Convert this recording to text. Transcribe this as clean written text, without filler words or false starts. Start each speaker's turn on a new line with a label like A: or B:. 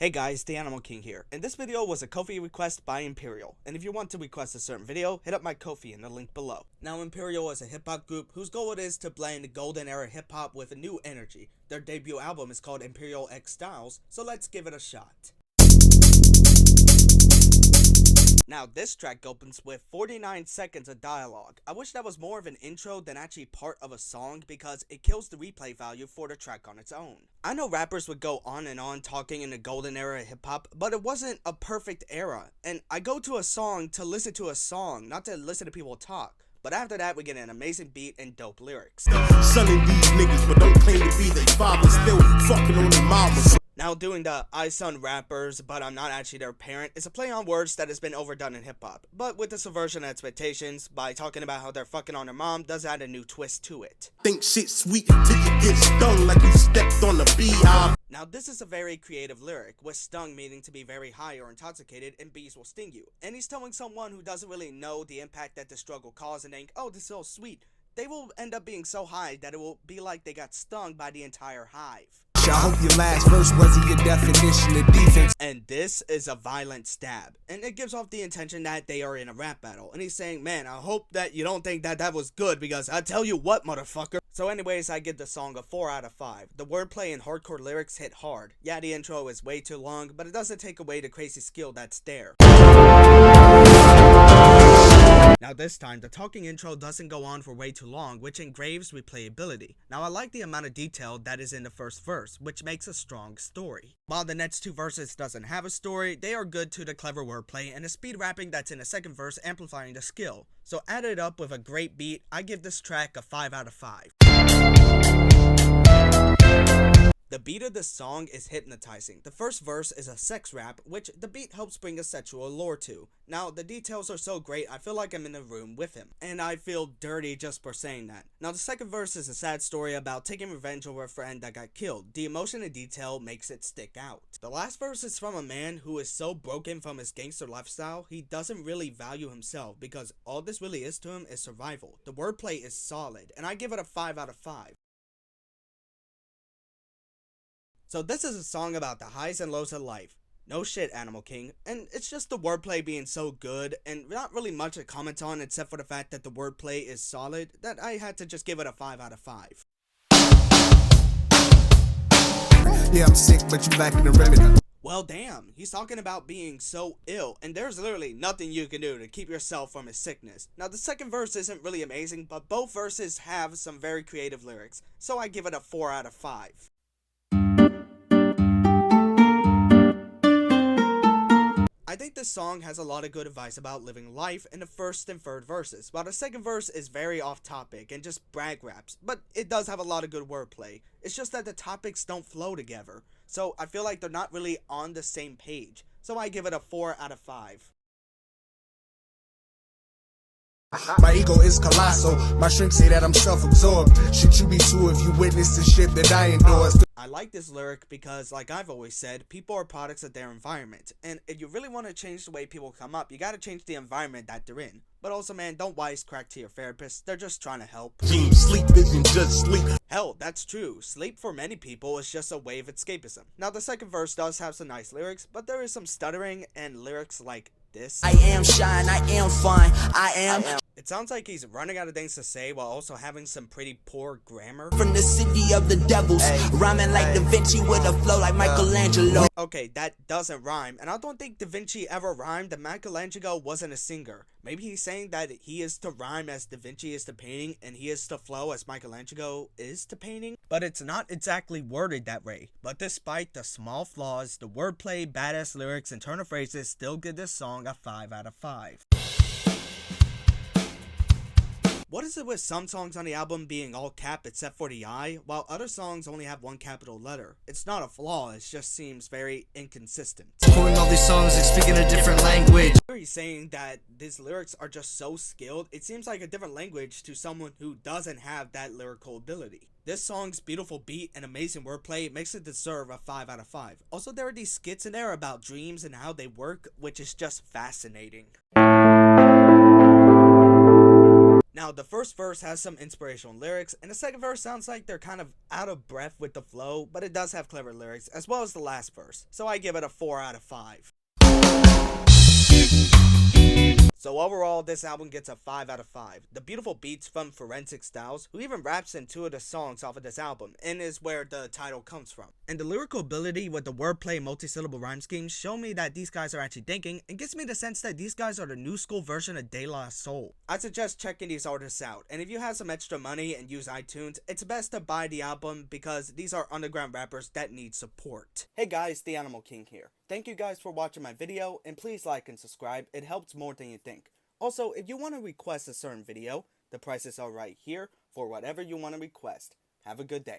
A: Hey guys, the Animal King here, and this video was a Ko-fi request by Iiimperial, and if you want to request a certain video, hit up my Ko-fi in the link below. Now Iiimperial is a hip-hop group whose goal it is to blend golden era hip-hop with a new energy. Their debut album is called Iiimperial X Styles, so let's give it a shot. Now this track opens with 49 seconds of dialogue. I wish that was more of an intro than actually part of a song because it kills the replay value for the track on its own. I know rappers would go on and on talking in the golden era of hip hop, but it wasn't a perfect era. And I go to a song to listen to a song, not to listen to people talk. But after that, we get an amazing beat and dope lyrics.
B: Sonning these niggas, but don't claim to be their father, still fucking on their mama.
A: Now doing the I son rappers, but I'm not actually their parent is a play on words that has been overdone in hip-hop, but with the subversion of expectations by talking about how they're fucking on their mom does add a new twist to it.
B: Think shit sweet till you get stung like you stepped on a beehive.
A: Now this is a very creative lyric, with stung meaning to be very high or intoxicated and bees will sting you, and he's telling someone who doesn't really know the impact that the struggle caused and think, oh, this is so sweet. They will end up being so high that it will be like they got stung by the entire hive.
C: I hope your last verse wasn't your definition of defense.
A: And this is a violent stab, and it gives off the intention that they are in a rap battle, and he's saying, man, I hope that you don't think that was good, because I tell you what, motherfucker. So anyways, I give the song a 4 out of 5. The wordplay and hardcore lyrics hit hard. Yeah, the intro is way too long, but it doesn't take away the crazy skill that's there. Now this time, the talking intro doesn't go on for way too long, which engraves replayability. Now I like the amount of detail that is in the first verse, which makes a strong story. While the next two verses doesn't have a story, they are good to the clever wordplay and the speed rapping that's in the second verse amplifying the skill. So added up with a great beat, I give this track a 5 out of 5. The beat of the song is hypnotizing. The first verse is a sex rap, which the beat helps bring a sexual allure to. Now, the details are so great, I feel like I'm in the room with him. And I feel dirty just for saying that. Now, the second verse is a sad story about taking revenge over a friend that got killed. The emotion and detail makes it stick out. The last verse is from a man who is so broken from his gangster lifestyle, he doesn't really value himself because all this really is to him is survival. The wordplay is solid, and I give it a 5 out of 5. So this is a song about the highs and lows of life. No shit, Animal King. And it's just the wordplay being so good and not really much to comment on except for the fact that the wordplay is solid that I had to just give it a 5 out of 5.
C: Yeah, I'm sick, but you lacking the remedy.
A: Well damn, he's talking about being so ill and there's literally nothing you can do to keep yourself from his sickness. Now the second verse isn't really amazing, but both verses have some very creative lyrics, so I give it a 4 out of 5. I think this song has a lot of good advice about living life in the first and third verses, while the second verse is very off topic and just brag raps, but it does have a lot of good wordplay. It's just that the topics don't flow together, so I feel like they're not really on the same page, so I give it a 4 out of 5.
C: My ego is colossal. My shrinks say that I'm self-absorbed. Should you be too if you witness the shit that I endorse?
A: I like this lyric because, like I've always said, people are products of their environment. And if you really want to change the way people come up, you gotta change the environment that they're in. But also, man, don't wisecrack to your therapist. They're just trying to help.
B: Sleep isn't just sleep.
A: Hell, that's true. Sleep for many people is just a way of escapism. Now, the second verse does have some nice lyrics, but there is some stuttering and lyrics like this.
D: I am shine, I am fine, I am.
A: It sounds like he's running out of things to say while also having some pretty poor grammar.
D: From the city of the devils, rhyming like Da Vinci with a flow like Michelangelo.
A: Okay, that doesn't rhyme, and I don't think Da Vinci ever rhymed, and Michelangelo wasn't a singer. Maybe he's saying that he is to rhyme as Da Vinci is to painting, and he is to flow as Michelangelo is to painting, but it's not exactly worded that way. But despite the small flaws, the wordplay, badass lyrics, and turn of phrases still give this song a 5 out of 5. What is it with some songs on the album being all cap except for the I, while other songs only have one capital letter? It's not a flaw, it just seems very inconsistent.
E: Pulling all these songs and speaking a different language.
A: He's saying that these lyrics are just so skilled, it seems like a different language to someone who doesn't have that lyrical ability. This song's beautiful beat and amazing wordplay makes it deserve a 5 out of 5. Also, there are these skits in there about dreams and how they work, which is just fascinating. Now, the first verse has some inspirational lyrics, and the second verse sounds like they're kind of out of breath with the flow, but it does have clever lyrics, as well as the last verse, so I give it a 4 out of 5. So overall, this album gets a 5 out of 5. The beautiful beats from Forensic Styles, who even raps in 2 of the songs off of this album, and is where the title comes from. And the lyrical ability with the wordplay multi-syllable rhyme schemes show me that these guys are actually thinking, and gives me the sense that these guys are the new school version of De La Soul. I suggest checking these artists out, and if you have some extra money and use iTunes, it's best to buy the album because these are underground rappers that need support. Hey guys, the Animal King here. Thank you guys for watching my video, and please like and subscribe, it helps more than you think. Also, if you want to request a certain video, the prices are right here for whatever you want to request. Have a good day.